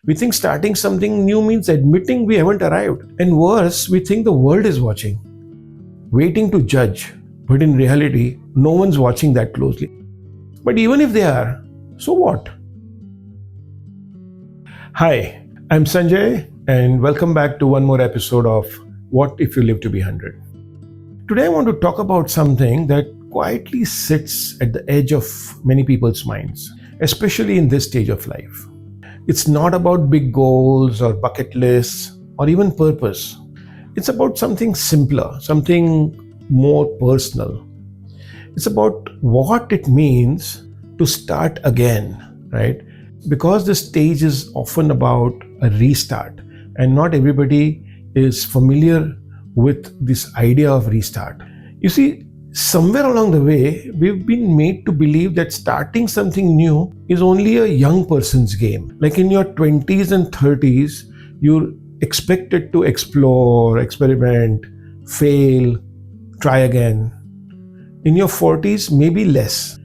We think starting something new means admitting we haven't arrived. And worse, we think the world is watching, waiting to judge. But in reality, no one's watching that closely. But even if they are, so what? Hi, I'm Sanjay, and welcome back to one more episode of What If You Live to Be 100. Today I want to talk about something that quietly sits at the edge of many people's minds, especially in this stage of life. It's not about big goals or bucket lists or even purpose. It's about something simpler, something more personal. It's about what it means to start again, right? Because this stage is often about a restart, and not everybody is familiar with this idea of restart. You see, somewhere along the way, we've been made to believe that starting something new is only a young person's game. Like in your 20s and 30s, you're expected to explore, experiment, fail, try again. In your 40s, maybe less.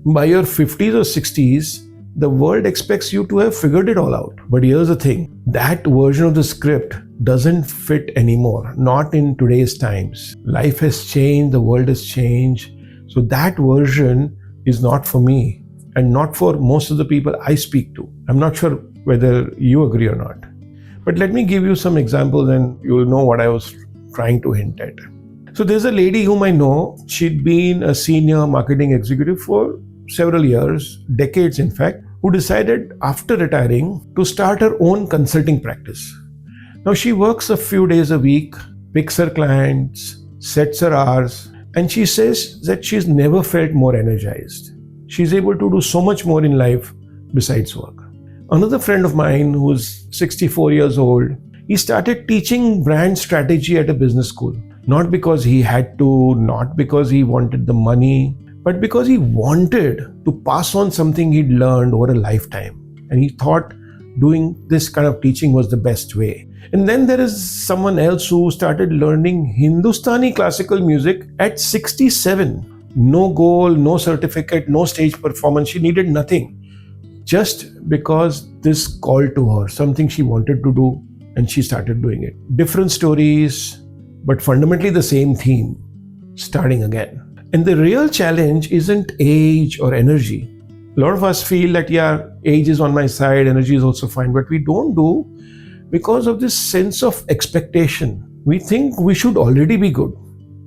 By your 50s or 60s, the world expects you to have figured it all out. But here's the thing, that version of the script doesn't fit anymore, not in today's times. Life has changed, the world has changed. So that version is not for me and not for most of the people I speak to. I'm not sure whether you agree or not. But let me give you some examples and you'll know what I was trying to hint at. So there's a lady whom I know. She'd been a senior marketing executive for several years, decades in fact, who decided after retiring to start her own consulting practice. Now she works a few days a week, picks her clients, sets her hours, and she says that she's never felt more energized. She's able to do so much more in life besides work. Another friend of mine who's 64 years old, he started teaching brand strategy at a business school. Not because he had to, not because he wanted the money, but because he wanted to pass on something he'd learned over a lifetime. And he thought doing this kind of teaching was the best way. And then there is someone else who started learning Hindustani classical music at 67. No goal, no certificate, no stage performance. She needed nothing. Just because this called to her, something she wanted to do, and she started doing it. Different stories, but fundamentally the same theme, starting again. And the real challenge isn't age or energy. A lot of us feel that, age is on my side, energy is also fine, but we don't do because of this sense of expectation. We think we should already be good.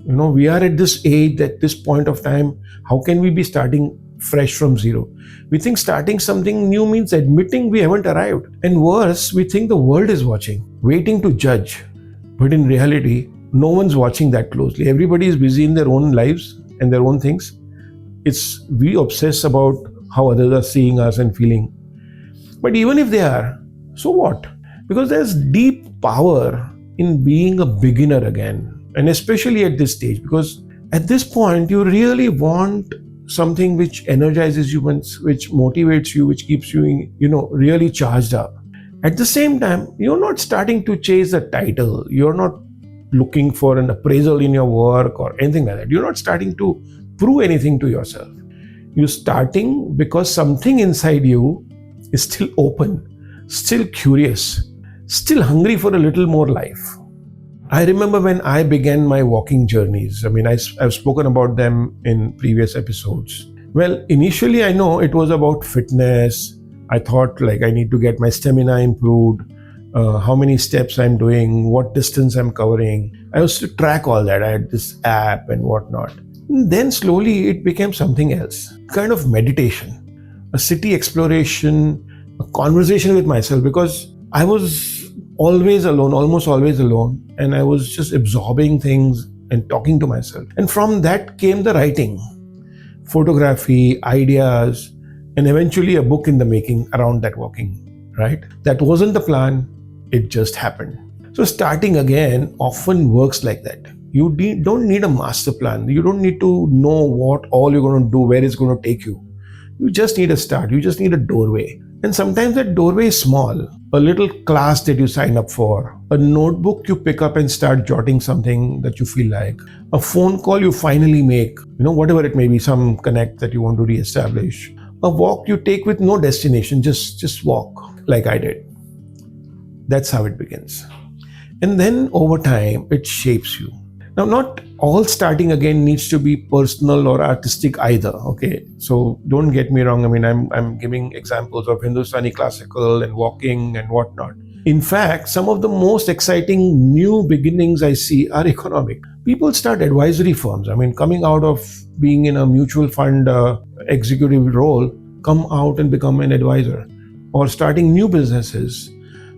We are at this age, at this point of time, how can we be starting fresh from zero? We think starting something new means admitting we haven't arrived. And worse, we think the world is watching, waiting to judge. But in reality, no one's watching that closely. Everybody is busy in their own lives and their own things. We obsess about how others are seeing us and feeling. But even if they are, so what? Because there's deep power in being a beginner again. And especially at this stage, because at this point, you really want something which energizes you, which motivates you, which keeps you, really charged up. At the same time, you're not starting to chase a title. You're not looking for an appraisal in your work or anything like that. You're not starting to prove anything to yourself. You're starting because something inside you is still open, still curious, still hungry for a little more life. I remember when I began my walking journeys. I've spoken about them in previous episodes. Well, initially I know it was about fitness. I thought I need to get my stamina improved. How many steps I'm doing, what distance I'm covering. I used to track all that. I had this app and whatnot. And then slowly it became something else, kind of meditation, a city exploration, a conversation with myself, because I was always alone, almost always alone. And I was just absorbing things and talking to myself. And from that came the writing, photography, ideas, and eventually a book in the making around that walking, right? That wasn't the plan. It just happened. So starting again often works like that. You don't need a master plan. You don't need to know what all you're going to do, where it's going to take you. You just need a start. You just need a doorway. And sometimes that doorway is small. A little class that you sign up for, a notebook you pick up and start jotting something that you feel like, a phone call you finally make, whatever it may be, some connect that you want to reestablish, a walk you take with no destination, just walk like I did. That's how it begins. And then over time, it shapes you. Now, not all starting again needs to be personal or artistic either. Okay, so don't get me wrong. I mean, I'm giving examples of Hindustani classical and walking and whatnot. In fact, some of the most exciting new beginnings I see are economic. People start advisory firms. I mean, coming out of being in a mutual fund executive role, come out and become an advisor, or starting new businesses.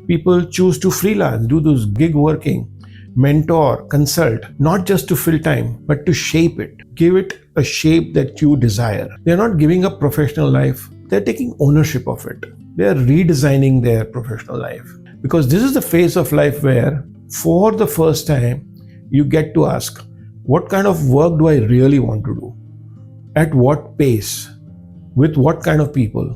People choose to freelance, do those gig working, mentor, consult, not just to fill time, but to shape it, give it a shape that you desire. They're not giving up professional life, they're taking ownership of it. They're redesigning their professional life. Because this is the phase of life where, for the first time, you get to ask, what kind of work do I really want to do? At what pace? With what kind of people?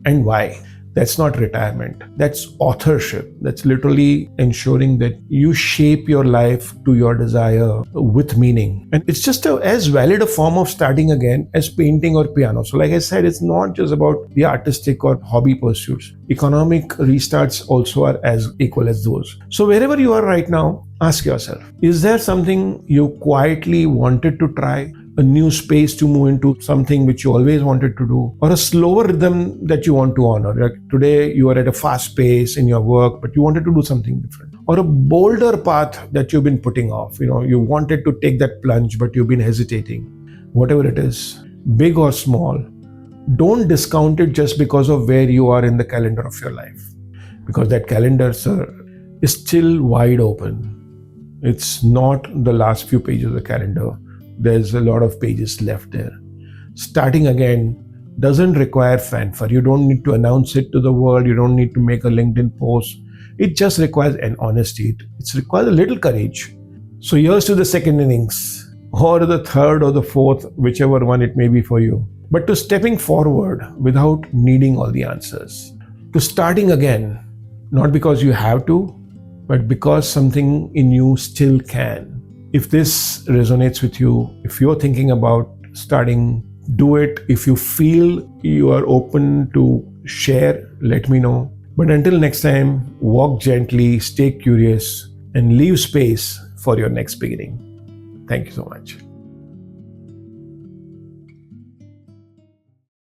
And why? That's not retirement. That's authorship. That's literally ensuring that you shape your life to your desire with meaning. And it's just as valid a form of starting again as painting or piano. So like I said, it's not just about the artistic or hobby pursuits. Economic restarts also are as equal as those. So wherever you are right now, ask yourself, is there something you quietly wanted to try? A new space to move into, something which you always wanted to do, or a slower rhythm that you want to honor. Like today you are at a fast pace in your work, but you wanted to do something different, or a bolder path that you've been putting off. You wanted to take that plunge, but you've been hesitating. Whatever it is, big or small, don't discount it just because of where you are in the calendar of your life, because that calendar, sir, is still wide open. It's not the last few pages of the calendar. There's a lot of pages left there. Starting again doesn't require fanfare. You don't need to announce it to the world. You don't need to make a LinkedIn post. It just requires an honesty. It requires a little courage. So here's to the second innings, or the third or the fourth, whichever one it may be for you. But to stepping forward without needing all the answers. To starting again, not because you have to, but because something in you still can. If this resonates with you, if you're thinking about starting, do it. If you feel you are open to share, let me know. But until next time, walk gently, stay curious, and leave space for your next beginning. Thank you so much.